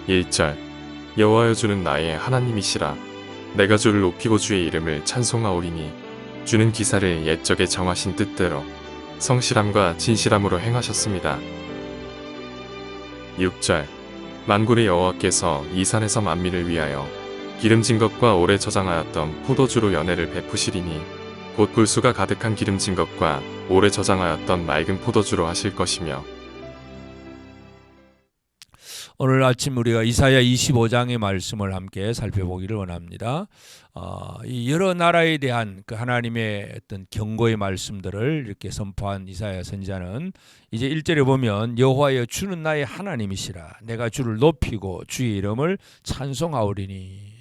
1절 여호와여 주는 나의 하나님이시라. 내가 주를 높이고 주의 이름을 찬송하오리니 주는 기사를 옛적에 정하신 뜻대로 성실함과 진실함으로 행하셨습니다. 6절 만군의 여호와께서 이 산에서 만민을 위하여 기름진 것과 오래 저장하였던 포도주로 연회를 베푸시리니 곧 불수가 가득한 기름진 것과 오래 저장하였던 맑은 포도주로 하실 것이며. 오늘 아침 우리가 이사야 25장의 말씀을 함께 살펴보기를 원합니다. 이 여러 나라에 대한 그 하나님의 어떤 경고의 말씀들을 이렇게 선포한 이사야 선지자는 이제 1절에 보면 여호와여 주는 나의 하나님이시라. 내가 주를 높이고 주의 이름을 찬송하오리니.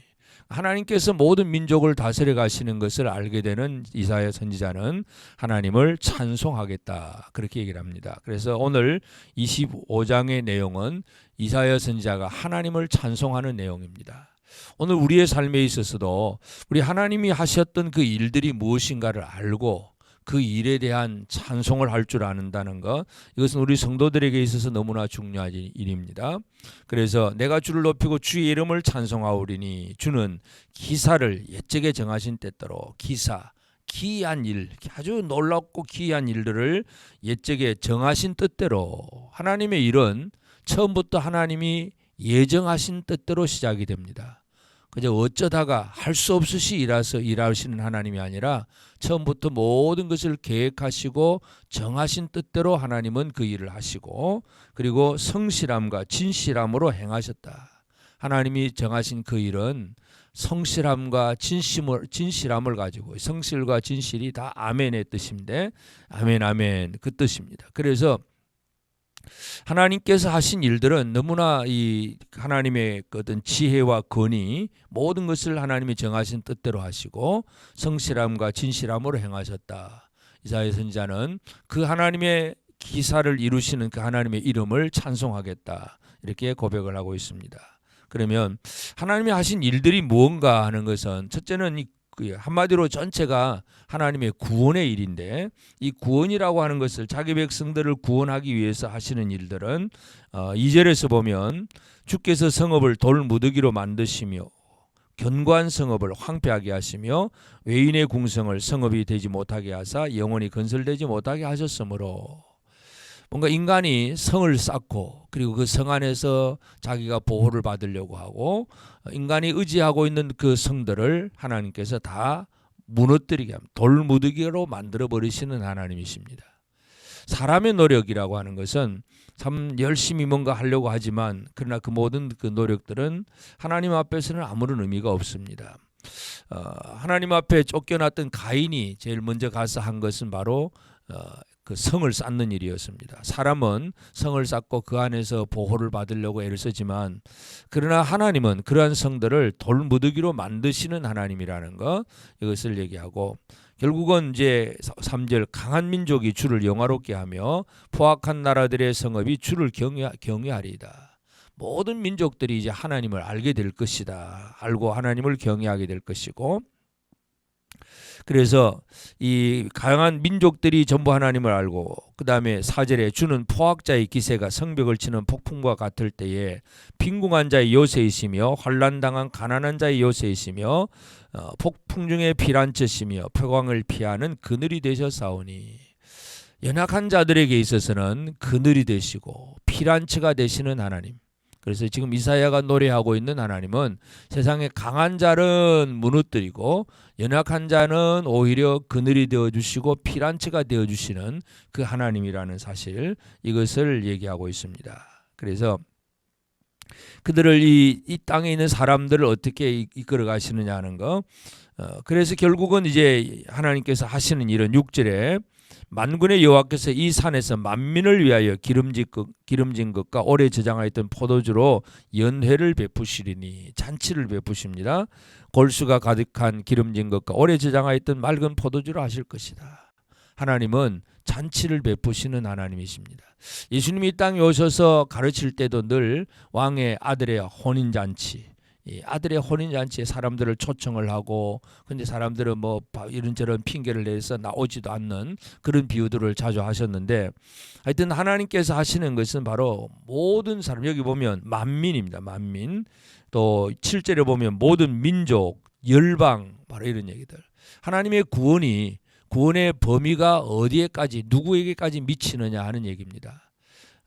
하나님께서 모든 민족을 다스려 가시는 것을 알게 되는 이사야 선지자는 하나님을 찬송하겠다, 그렇게 얘기를 합니다. 그래서 오늘 25장의 내용은 이사야 선지자가 하나님을 찬송하는 내용입니다. 오늘 우리의 삶에 있어서도 우리 하나님이 하셨던 그 일들이 무엇인가를 알고 그 일에 대한 찬송을 할 줄 아는다는 것, 이것은 우리 성도들에게 있어서 너무나 중요한 일입니다. 그래서 내가 주를 높이고 주의 이름을 찬송하오리니, 주는 기사를 옛적에 정하신 때대로 기사, 기이한 일, 아주 놀랍고 기이한 일들을 옛적에 정하신 뜻대로, 하나님의 일은 처음부터 하나님이 예정하신 뜻대로 시작이 됩니다. 그저 어쩌다가 할 수 없으시 일하시는 하나님이 아니라 처음부터 모든 것을 계획하시고 정하신 뜻대로 하나님은 그 일을 하시고, 그리고 성실함과 진실함으로 행하셨다. 하나님이 정하신 그 일은 성실함과 진실함을 가지고, 성실과 진실이 다 아멘의 뜻인데, 아멘 아멘 그 뜻입니다. 그래서 하나님께서 하신 일들은 너무나 이 하나님의 어떤 지혜와 권위, 모든 것을 하나님이 정하신 뜻대로 하시고 성실함과 진실함으로 행하셨다. 이사야 선지자는 그 하나님의 기사를 이루시는 그 하나님의 이름을 찬송하겠다, 이렇게 고백을 하고 있습니다. 그러면 하나님이 하신 일들이 무언가 하는 것은, 첫째는 한마디로 전체가 하나님의 구원의 일인데, 이 구원이라고 하는 것을, 자기 백성들을 구원하기 위해서 하시는 일들은 2절에서 보면 주께서 성읍을 돌무더기로 만드시며 견고한 성읍을 황폐하게 하시며 외인의 궁성을 성읍이 되지 못하게 하사 영원히 건설되지 못하게 하셨으므로, 뭔가 인간이 성을 쌓고 그리고 그 성 안에서 자기가 보호를 받으려고 하고 인간이 의지하고 있는 그 성들을 하나님께서 다 무너뜨리게 합니다. 돌무더기로 만들어 버리시는 하나님이십니다. 사람의 노력이라고 하는 것은 참 열심히 뭔가 하려고 하지만, 그러나 그 모든 그 노력들은 하나님 앞에서는 아무런 의미가 없습니다. 하나님 앞에 쫓겨났던 가인이 제일 먼저 가서 한 것은 바로 그 성을 쌓는 일이었습니다. 사람은 성을 쌓고 그 안에서 보호를 받으려고 애를 쓰지만, 그러나 하나님은 그러한 성들을 돌무더기로 만드시는 하나님이라는 것, 이것을 얘기하고, 결국은 이제 3절 강한 민족이 주를 영화롭게 하며 포악한 나라들의 성읍이 주를 경외하리이다. 모든 민족들이 이제 하나님을 알게 될 것이다. 알고 하나님을 경외하게 될 것이고, 그래서 이 강한 민족들이 전부 하나님을 알고, 그 다음에 4절에 주는 포악자의 기세가 성벽을 치는 폭풍과 같을 때에 빈궁한 자의 요새이시며 환난당한 가난한 자의 요새이시며 폭풍 중에 피란처시며 표광을 피하는 그늘이 되셨사오니, 연약한 자들에게 있어서는 그늘이 되시고 피란처가 되시는 하나님. 그래서 지금 이사야가 노래하고 있는 하나님은 세상의 강한 자는 무너뜨리고 연약한 자는 오히려 그늘이 되어주시고 피란처가 되어주시는 그 하나님이라는 사실, 이것을 얘기하고 있습니다. 그래서 그들을 이 땅에 있는 사람들을 어떻게 이끌어 가시느냐 하는 거, 그래서 결국은 이제 하나님께서 하시는 일은 6절에 만군의 여호와께서 이 산에서 만민을 위하여 기름진 것과 오래 저장하였던 포도주로 연회를 베푸시리니, 잔치를 베푸십니다. 골수가 가득한 기름진 것과 오래 저장하였던 맑은 포도주로 하실 것이다. 하나님은 잔치를 베푸시는 하나님이십니다. 예수님이 이 땅에 오셔서 가르칠 때도 늘 왕의 아들의 혼인잔치, 이 아들의 혼인잔치에 사람들을 초청을 하고 근데 사람들은 뭐 이런저런 핑계를 내서 나오지도 않는 그런 비유들을 자주 하셨는데 하여튼 하나님께서 하시는 것은 바로 모든 사람 여기 보면 만민입니다. 만민 또 7절에 보면 모든 민족 열방 바로 이런 얘기들 하나님의 구원의 범위가 어디에까지 누구에게까지 미치느냐 하는 얘기입니다.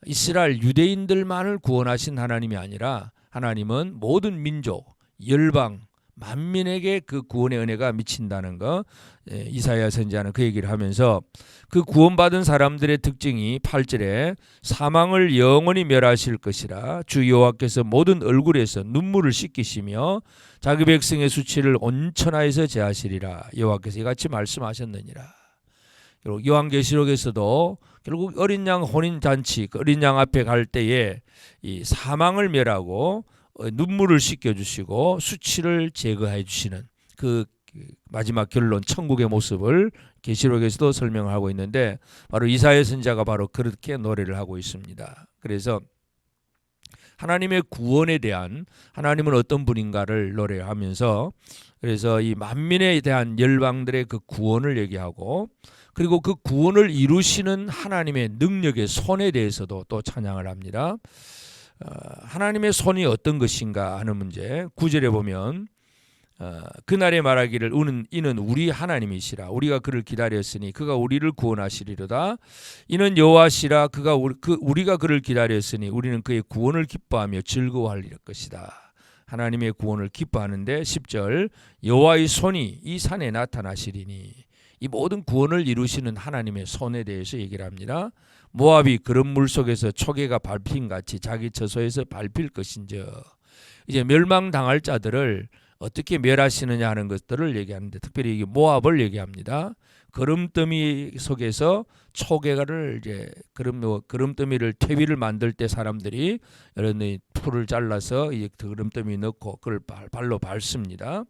이스라엘 유대인들만을 구원하신 하나님이 아니라 하나님은 모든 민족, 열방, 만민에게 그 구원의 은혜가 미친다는 거 이사야 선지자는 그 얘기를 하면서 그 구원받은 사람들의 특징이 8절에 사망을 영원히 멸하실 것이라 주 여호와께서 모든 얼굴에서 눈물을 씻기시며 자기 백성의 수치를 온천하에서 제하시리라 여호와께서 이같이 말씀하셨느니라. 요한계시록에서도 결국 어린 양 혼인잔치 어린 양 앞에 갈 때에 이 사망을 멸하고 눈물을 씻겨주시고 수치를 제거해 주시는 그 마지막 결론 천국의 모습을 계시록에서도 설명하고 있는데 바로 이사야 선지자가 바로 그렇게 노래를 하고 있습니다. 그래서 하나님의 구원에 대한 하나님은 어떤 분인가를 노래하면서 그래서 이 만민에 대한 열방들의 그 구원을 얘기하고 그리고 그 구원을 이루시는 하나님의 능력의 손에 대해서도 또 찬양을 합니다. 하나님의 손이 어떤 것인가 하는 문제 9절에 보면 그날에 말하기를 이는 우리 하나님이시라 우리가 그를 기다렸으니 그가 우리를 구원하시리로다 이는 여호와시라 우리가 그를 기다렸으니 우리는 그의 구원을 기뻐하며 즐거워할 것이다. 하나님의 구원을 기뻐하는데 10절 여호와의 손이 이 산에 나타나시리니 이 모든 구원을 이루시는 하나님의 손에 대해서 얘기를 합니다. 모압이 그런 물속에서 초계가 밟힌 같이 자기 처소에서 밟힐 것인즉 이제 멸망당할 자들을 어떻게 멸하시느냐 하는 것들을 얘기하는데 특별히 모압을 얘기합니다. 거름더미 속에서 초계가를 이제 거름더미를 퇴비를 만들 때 사람들이 이런 풀을 잘라서 이 거름더미 넣고 그걸 발로 밟습니다.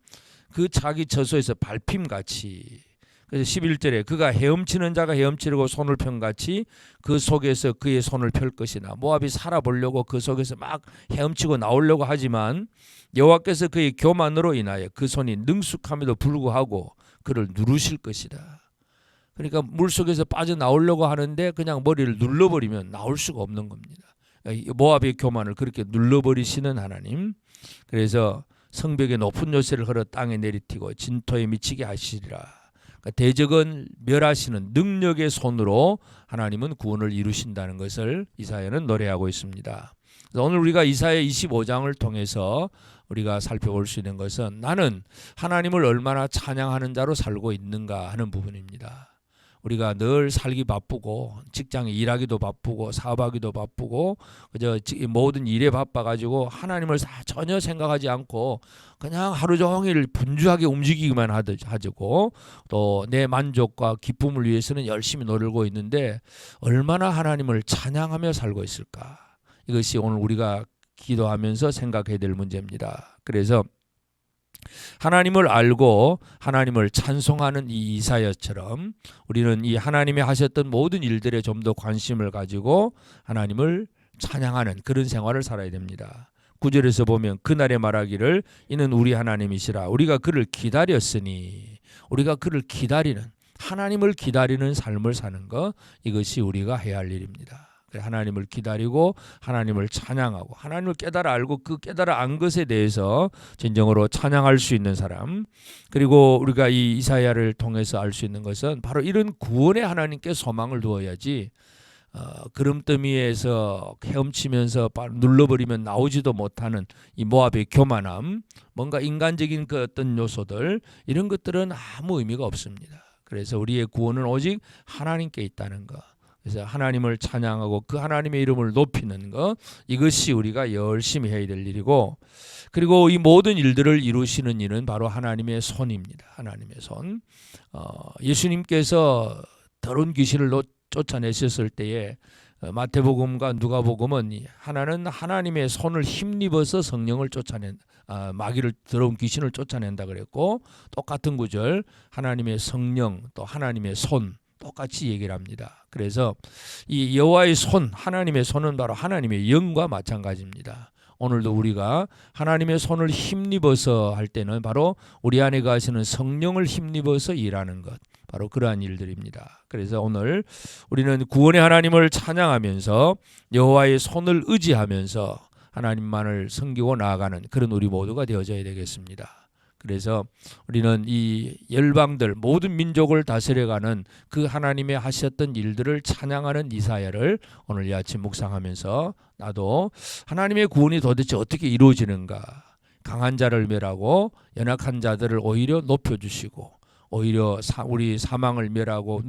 그 자기 처소에서 밟힘 같이 그래서 11절에 그가 헤엄치는 자가 헤엄치려고 손을 편같이 그 속에서 그의 손을 펼 것이나 모압이 살아보려고 그 속에서 막 헤엄치고 나오려고 하지만 여호와께서 그의 교만으로 인하여 그 손이 능숙함에도 불구하고 그를 누르실 것이다. 그러니까 물속에서 빠져나오려고 하는데 그냥 머리를 눌러버리면 나올 수가 없는 겁니다. 모압의 교만을 그렇게 눌러버리시는 하나님. 그래서 성벽의 높은 요새를 걸어 땅에 내리티고 진토에 미치게 하시리라. 대적은 멸하시는 능력의 손으로 하나님은 구원을 이루신다는 것을 이사야는 노래하고 있습니다. 오늘 우리가 이사야 25장을 통해서 우리가 살펴볼 수 있는 것은 나는 하나님을 얼마나 찬양하는 자로 살고 있는가 하는 부분입니다. 우리가 늘 살기 바쁘고 직장에 일하기도 바쁘고 사업하기도 바쁘고 그저 모든 일에 바빠가지고 하나님을 전혀 생각하지 않고 그냥 하루 종일 분주하게 움직이기만 하고 또 내 만족과 기쁨을 위해서는 열심히 노력하고 있는데 얼마나 하나님을 찬양하며 살고 있을까? 이것이 오늘 우리가 기도하면서 생각해야 될 문제입니다. 그래서 하나님을 알고 하나님을 찬송하는 이 이사야처럼 우리는 이 하나님이 하셨던 모든 일들에 좀 더 관심을 가지고 하나님을 찬양하는 그런 생활을 살아야 됩니다. 9절에서 보면 그날에 말하기를 이는 우리 하나님이시라 우리가 그를 기다렸으니 우리가 그를 기다리는 하나님을 기다리는 삶을 사는 것 이것이 우리가 해야 할 일입니다. 하나님을 기다리고 하나님을 찬양하고 하나님을 깨달아 알고 그 깨달아 안 것에 대해서 진정으로 찬양할 수 있는 사람 그리고 우리가 이 이사야를 통해서 알 수 있는 것은 바로 이런 구원의 하나님께 소망을 두어야지 그름더미에서 헤엄치면서 눌러버리면 나오지도 못하는 이 모압의 교만함 뭔가 인간적인 그 어떤 요소들 이런 것들은 아무 의미가 없습니다. 그래서 우리의 구원은 오직 하나님께 있다는 것 그래서 하나님을 찬양하고 그 하나님의 이름을 높이는 것 이것이 우리가 열심히 해야 될 일이고 그리고 이 모든 일들을 이루시는 이는 바로 하나님의 손입니다. 하나님의 손. 예수님께서 더러운 귀신을 쫓아내셨을 때에 마태복음과 누가복음은 하나는 하나님의 손을 힘입어서 성령을 마귀를 더러운 귀신을 쫓아낸다 그랬고 똑같은 구절 하나님의 성령 또 하나님의 손 똑같이 얘기를 합니다. 그래서 이 여호와의 손, 하나님의 손은 바로 하나님의 영과 마찬가지입니다. 오늘도 우리가 하나님의 손을 힘입어서 할 때는 바로 우리 안에 가시는 성령을 힘입어서 일하는 것, 바로 그러한 일들입니다. 그래서 오늘 우리는 구원의 하나님을 찬양하면서 여호와의 손을 의지하면서 하나님만을 섬기고 나아가는 그런 우리 모두가 되어져야 되겠습니다. 그래서 우리는 이 열방들 모든 민족을 다스려가는 그 하나님의 하셨던 일들을 찬양하는 이사야를 오늘 이 아침 묵상하면서 나도 하나님의 구원이 도대체 어떻게 이루어지는가, 강한 자를 멸하고 연약한 자들을 오히려 높여주시고 오히려 우리 사망을 멸하고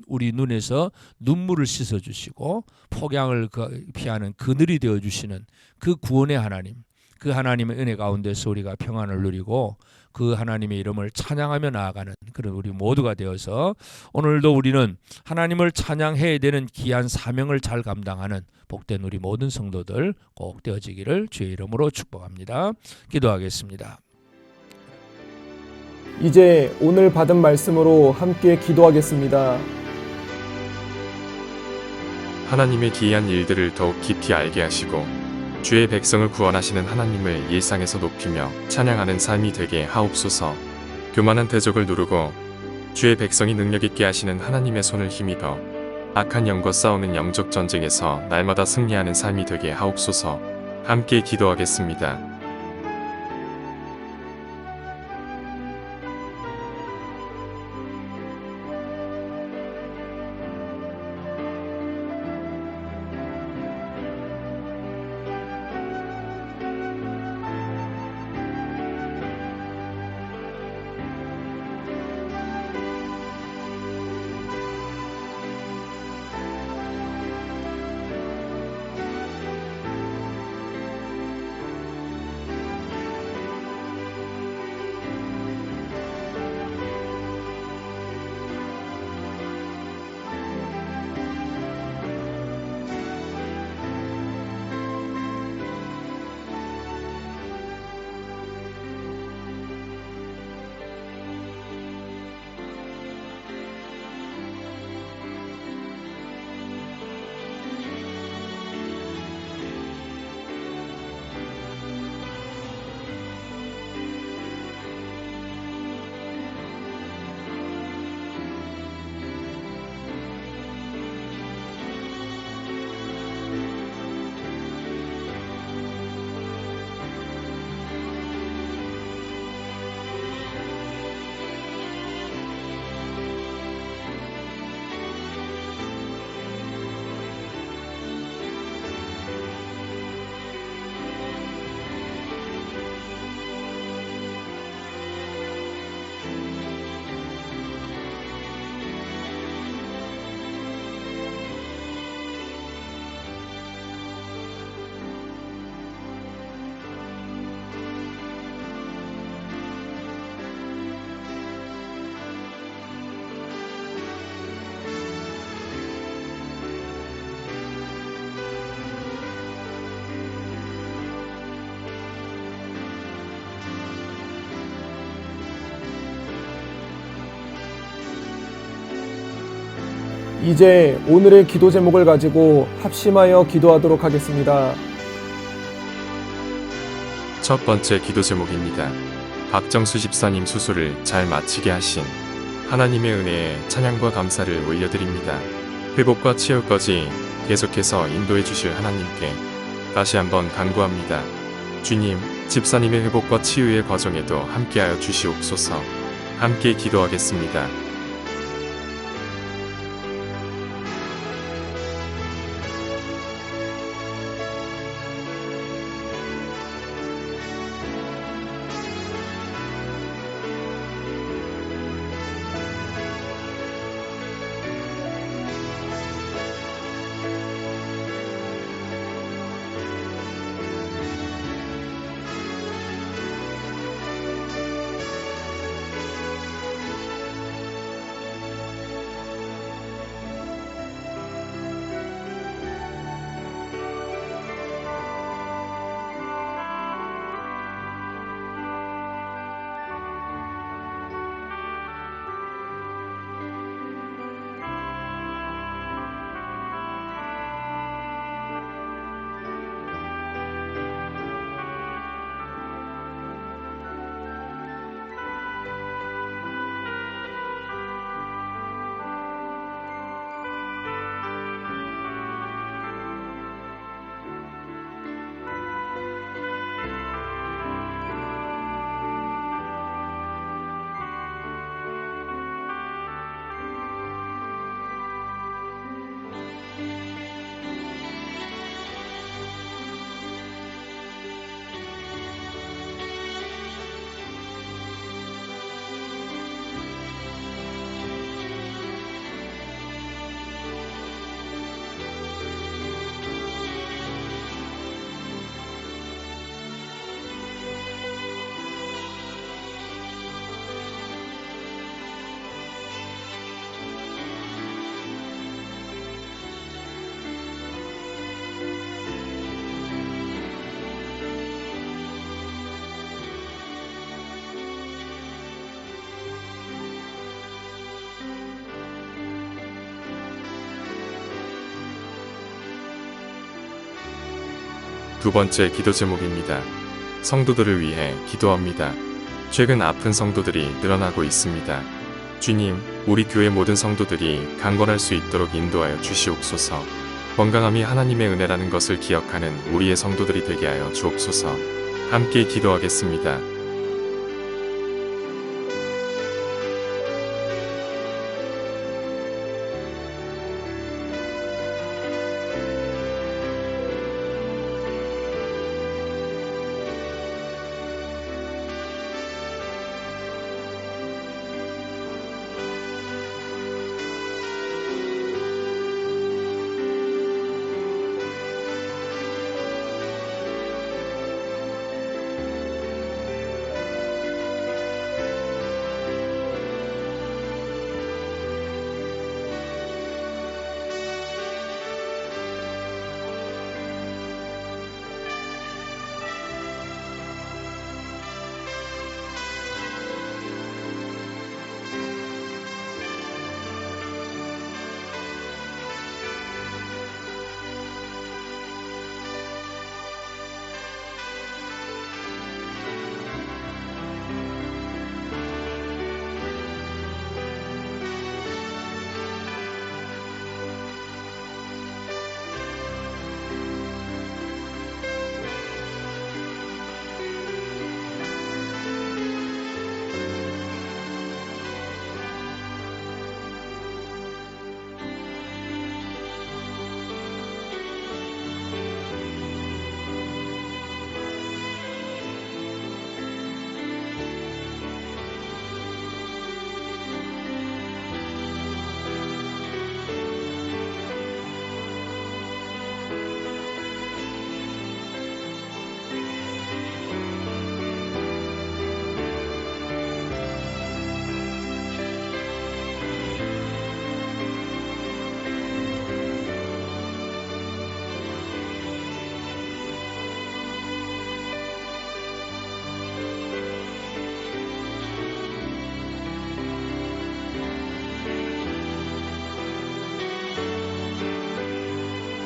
우리 눈에서 눈물을 씻어주시고 폭양을 피하는 그늘이 되어주시는 그 구원의 하나님, 그 하나님의 은혜 가운데서 우리가 평안을 누리고 그 하나님의 이름을 찬양하며 나아가는 그런 우리 모두가 되어서 오늘도 우리는 하나님을 찬양해야 되는 귀한 사명을 잘 감당하는 복된 우리 모든 성도들 꼭 되어지기를 주의 이름으로 축복합니다. 기도하겠습니다. 이제 오늘 받은 말씀으로 함께 기도하겠습니다. 하나님의 기이한 일들을 더욱 깊이 알게 하시고 주의 백성을 구원하시는 하나님을 일상에서 높이며 찬양하는 삶이 되게 하옵소서. 교만한 대적을 누르고 주의 백성이 능력 있게 하시는 하나님의 손을 힘입어 악한 영과 싸우는 영적 전쟁에서 날마다 승리하는 삶이 되게 하옵소서. 함께 기도하겠습니다. 이제 오늘의 기도 제목을 가지고 합심하여 기도하도록 하겠습니다. 첫 번째 기도 제목입니다. 박정수 집사님 수술을 잘 마치게 하신 하나님의 은혜에 찬양과 감사를 올려드립니다. 회복과 치유까지 계속해서 인도해 주실 하나님께 다시 한번 간구합니다. 주님, 집사님의 회복과 치유의 과정에도 함께하여 주시옵소서. 함께 기도하겠습니다. 두 번째 기도 제목입니다. 성도들을 위해 기도합니다. 최근 아픈 성도들이 늘어나고 있습니다. 주님, 우리 교회 모든 성도들이 강건할 수 있도록 인도하여 주시옵소서. 건강함이 하나님의 은혜라는 것을 기억하는 우리의 성도들이 되게 하여 주옵소서. 함께 기도하겠습니다.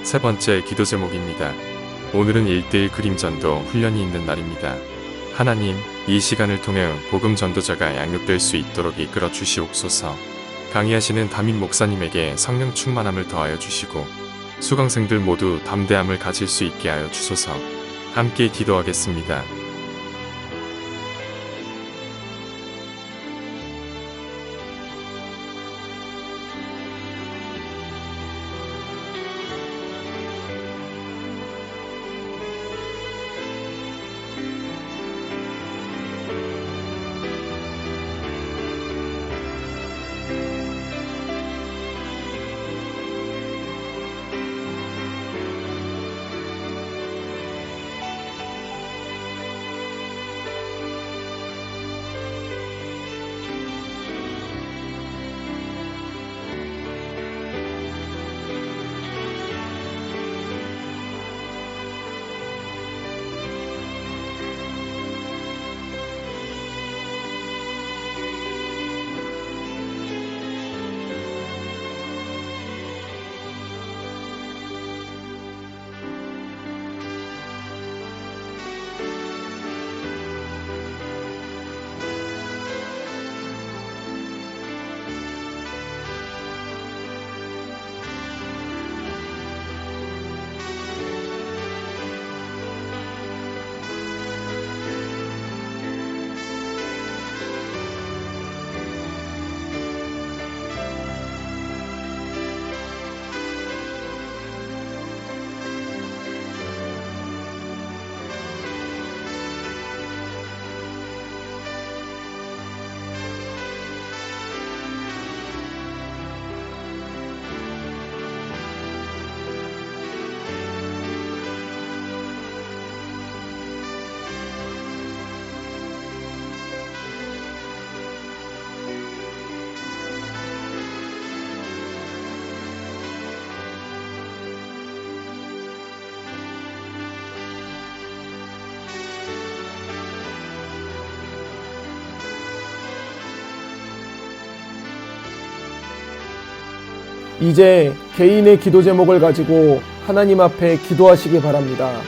세 번째 기도 제목입니다. 오늘은 1:1 그림전도 훈련이 있는 날입니다. 하나님, 이 시간을 통해 복음 전도자가 양육될 수 있도록 이끌어 주시옵소서. 강의하시는 담임 목사님에게 성령 충만함을 더하여 주시고 수강생들 모두 담대함을 가질 수 있게 하여 주소서. 함께 기도하겠습니다. 이제 개인의 기도 제목을 가지고 하나님 앞에 기도하시기 바랍니다.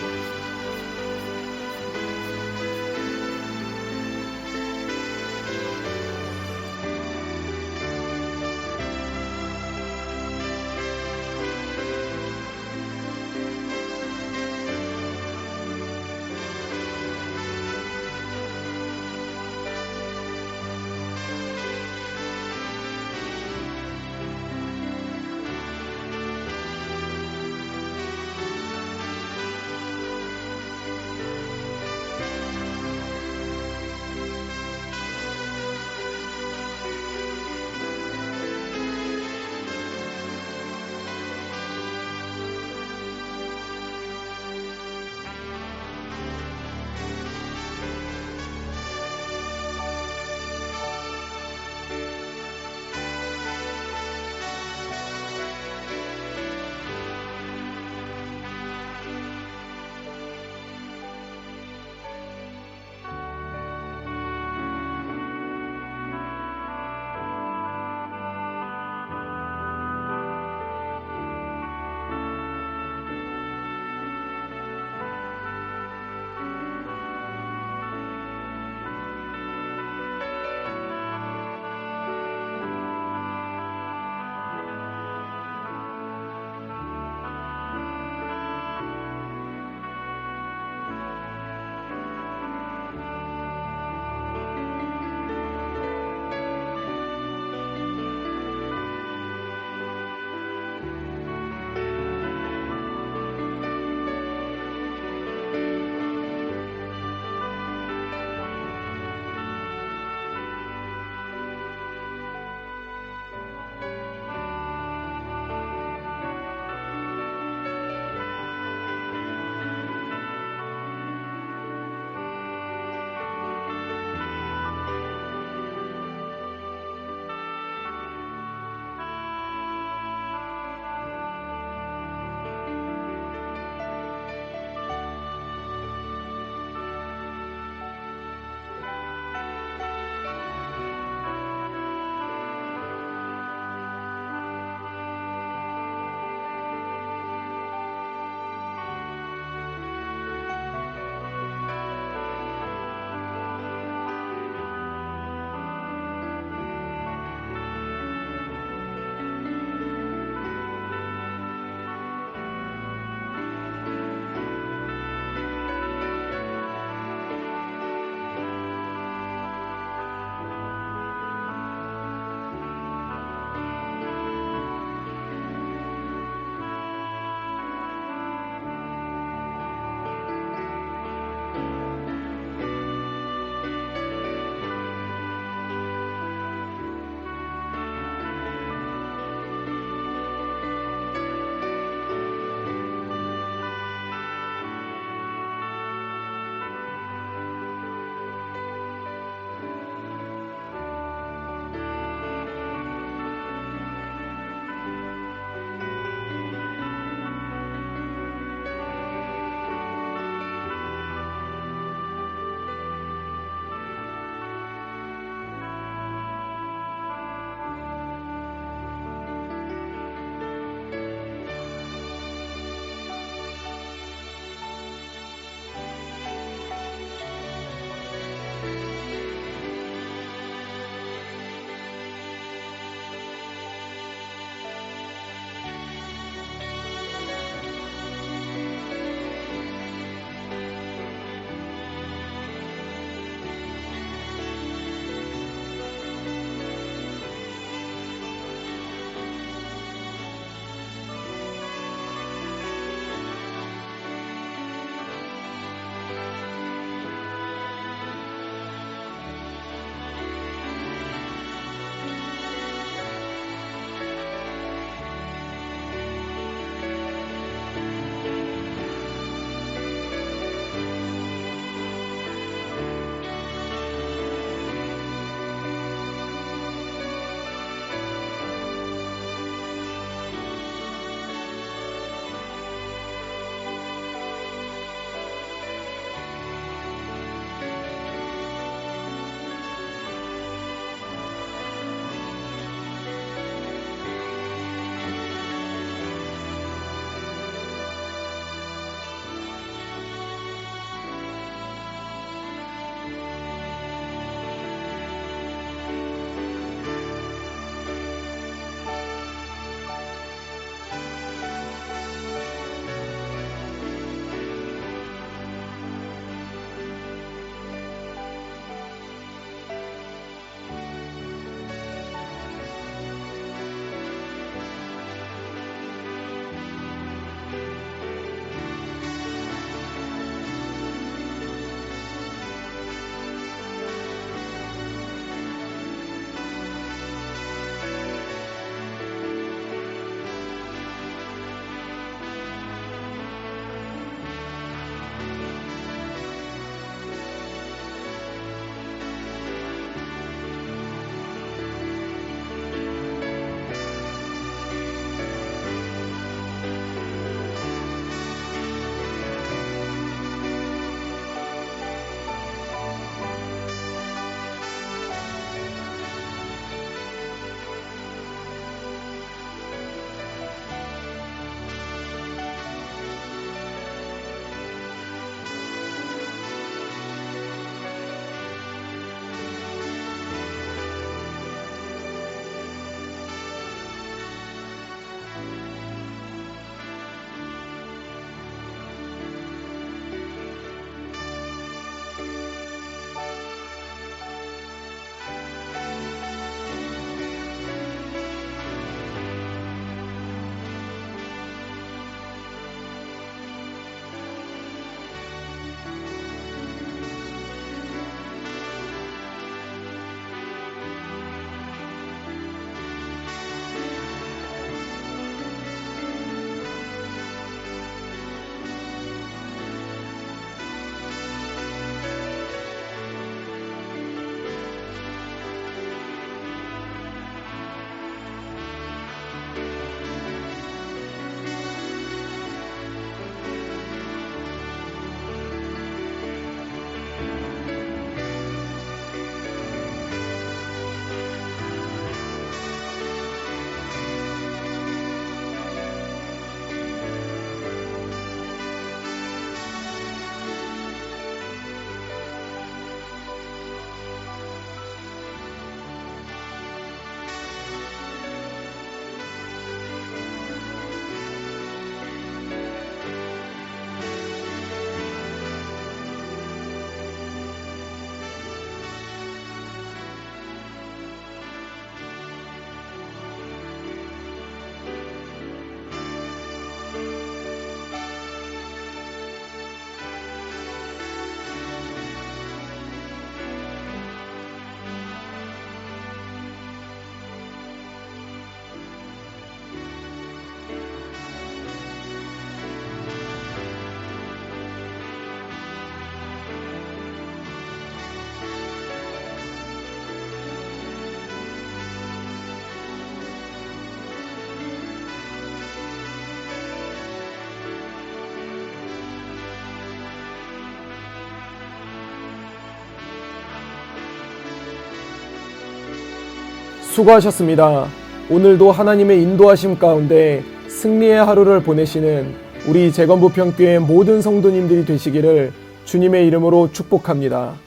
수고하셨습니다. 오늘도 하나님의 인도하심 가운데 승리의 하루를 보내시는 우리 재건부평교회 모든 성도님들이 되시기를 주님의 이름으로 축복합니다.